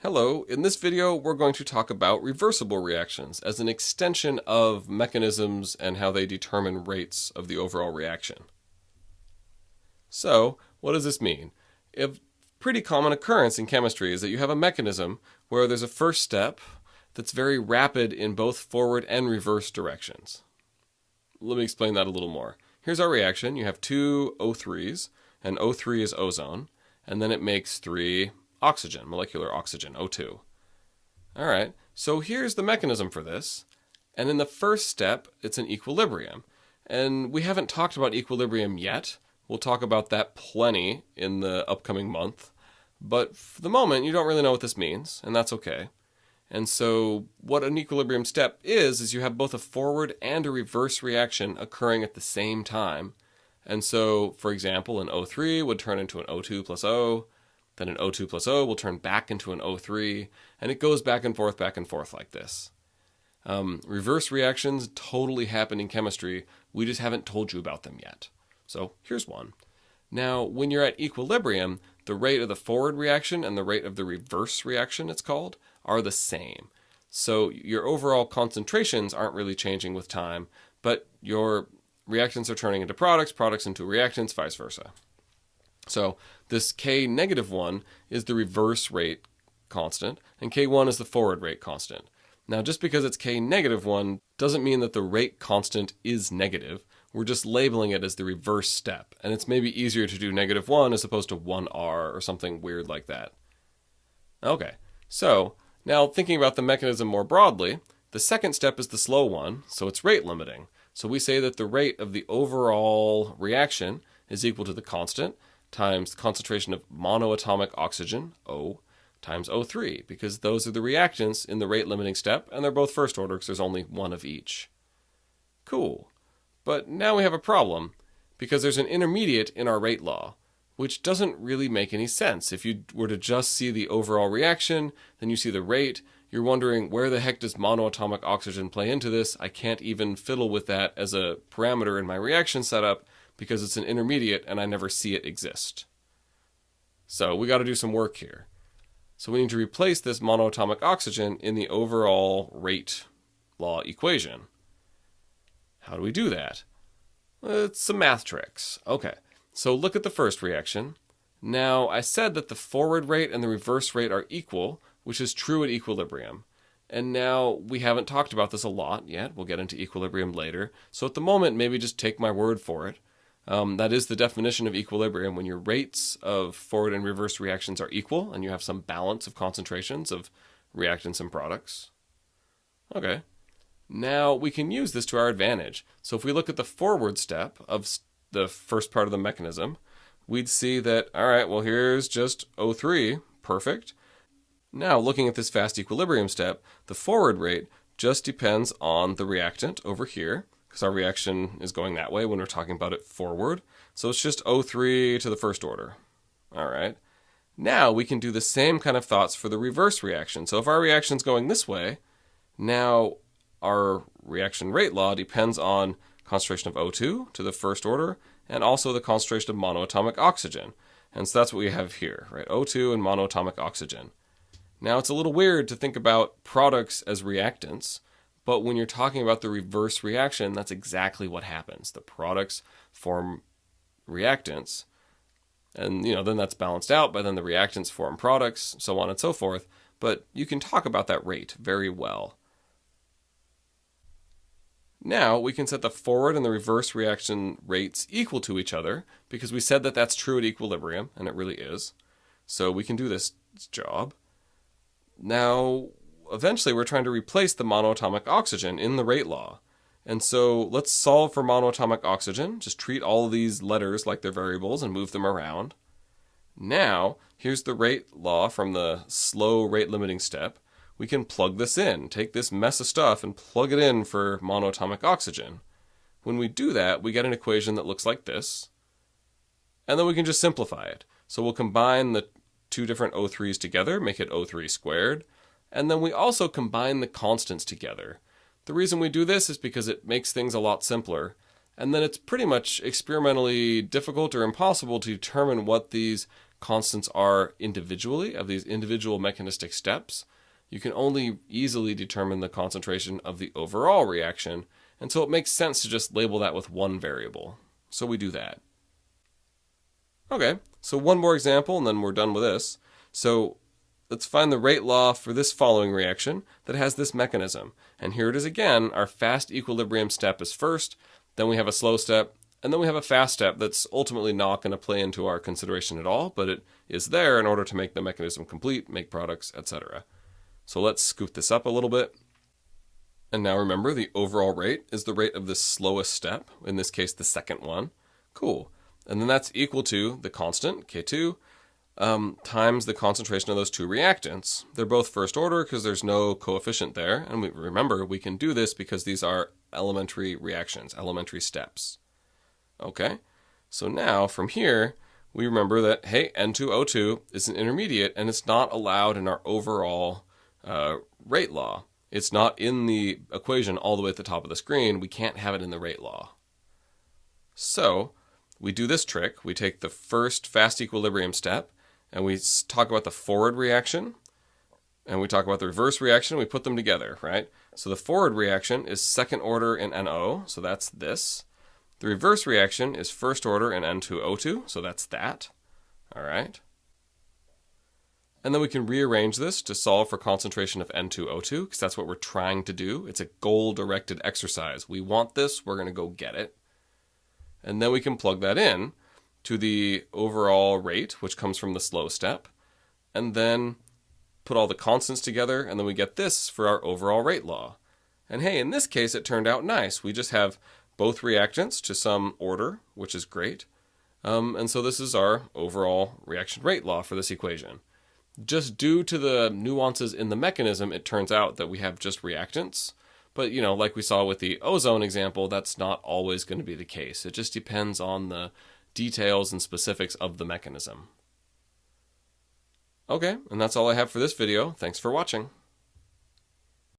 Hello, in this video we're going to talk about reversible reactions as an extension of mechanisms and how they determine rates of the overall reaction. So, what does this mean? A pretty common occurrence in chemistry is that you have a mechanism where there's a first step that's very rapid in both forward and reverse directions. Let me explain that a little more. Here's our reaction. You have two O3s, and O3 is ozone, and then it makes three oxygen, molecular oxygen, O2. All right, so here's the mechanism for this. And in the first step, it's an equilibrium. And we haven't talked about equilibrium yet. We'll talk about that plenty in the upcoming month. But for the moment, you don't really know what this means, and that's okay. And so what an equilibrium step is you have both a forward and a reverse reaction occurring at the same time. And so, for example, an O3 would turn into an O2 plus O, then an O2 plus O will turn back into an O3, and it goes back and forth like this. Reverse reactions totally happen in chemistry. We just haven't told you about them yet. So here's one. Now, when you're at equilibrium, the rate of the forward reaction and the rate of the reverse reaction, it's called, are the same. So your overall concentrations aren't really changing with time, but your reactants are turning into products, products into reactants, vice versa. So this K-1 is the reverse rate constant, and K1 is the forward rate constant. Now, just because it's K-1 doesn't mean that the rate constant is negative. We're just labeling it as the reverse step, and it's maybe easier to do -1 as opposed to 1R or something weird like that. Okay, so now thinking about the mechanism more broadly, the second step is the slow one, so it's rate limiting. So we say that the rate of the overall reaction is equal to the constant times the concentration of monoatomic oxygen, O, times O3, because those are the reactants in the rate limiting step, and they're both first order because there's only one of each. Cool. But now we have a problem, because there's an intermediate in our rate law, which doesn't really make any sense. If you were to just see the overall reaction, then you see the rate, you're wondering where the heck does monoatomic oxygen play into this? I can't even fiddle with that as a parameter in my reaction setup because it's an intermediate and I never see it exist. So we got to do some work here. So we need to replace this monoatomic oxygen in the overall rate law equation. How do we do that? It's some math tricks. Okay, so look at the first reaction. Now, I said that the forward rate and the reverse rate are equal, which is true at equilibrium. And now we haven't talked about this a lot yet. We'll get into equilibrium later. So at the moment, maybe just take my word for it. That is the definition of equilibrium, when your rates of forward and reverse reactions are equal and you have some balance of concentrations of reactants and products. Okay. Now we can use this to our advantage. So if we look at the forward step of the first part of the mechanism, we'd see that, all right, well, here's just O3, perfect. Now looking at this fast equilibrium step, the forward rate just depends on the reactant over here, because our reaction is going that way when we're talking about it forward. So it's just O3 to the first order. All right. Now we can do the same kind of thoughts for the reverse reaction. So if our reaction's going this way, now our reaction rate law depends on concentration of O2 to the first order and also the concentration of monoatomic oxygen. And so that's what we have here, right? O2 and monoatomic oxygen. Now it's a little weird to think about products as reactants, but when you're talking about the reverse reaction, that's exactly what happens. The products form reactants, and then that's balanced out by then the reactants form products, so on and so forth. But you can talk about that rate very well. Now we can set the forward and the reverse reaction rates equal to each other, because we said that that's true at equilibrium, and it really is. So we can do this job. Now, eventually we're trying to replace the monoatomic oxygen in the rate law. And so let's solve for monoatomic oxygen. Just treat all of these letters like they're variables and move them around. Now, here's the rate law from the slow rate limiting step. We can plug this in, take this mess of stuff and plug it in for monoatomic oxygen. When we do that, we get an equation that looks like this. And then we can just simplify it. So we'll combine the two different O3s together, make it O3 squared. And then we also combine the constants together. The reason we do this is because it makes things a lot simpler. And then it's pretty much experimentally difficult or impossible to determine what these constants are individually of these individual mechanistic steps, you can only easily determine the concentration of the overall reaction, and so it makes sense to just label that with one variable. So we do that. Okay, so one more example and then we're done with this. So let's find the rate law for this following reaction that has this mechanism. And here it is again. Our fast equilibrium step is first, then we have a slow step, and then we have a fast step that's ultimately not going to play into our consideration at all, but it is there in order to make the mechanism complete, make products, etc. So let's scoot this up a little bit. And now remember, the overall rate is the rate of the slowest step, in this case the second one. Cool. And then that's equal to the constant, K2, times the concentration of those two reactants. They're both first order because there's no coefficient there. And remember, we can do this because these are elementary reactions, elementary steps. Okay, so now from here, we remember that, hey, N2O2 is an intermediate and it's not allowed in our overall rate law. It's not in the equation all the way at the top of the screen. We can't have it in the rate law. So we do this trick. We take the first fast equilibrium step and we talk about the forward reaction and we talk about the reverse reaction. We put them together, right? So the forward reaction is second order in NO, so that's this. The reverse reaction is first order in N2O2, so that's that. All right. And then we can rearrange this to solve for concentration of N2O2, because that's what we're trying to do. It's a goal-directed exercise. We want this, we're going to go get it. And then we can plug that in to the overall rate, which comes from the slow step, and then put all the constants together, and then we get this for our overall rate law. And hey, in this case, it turned out nice. We just have both reactants to some order, which is great. And so this is our overall reaction rate law for this equation. Just due to the nuances in the mechanism, it turns out that we have just reactants. But, you know, like we saw with the ozone example, that's not always going to be the case. It just depends on the details and specifics of the mechanism. Okay, and that's all I have for this video. Thanks for watching.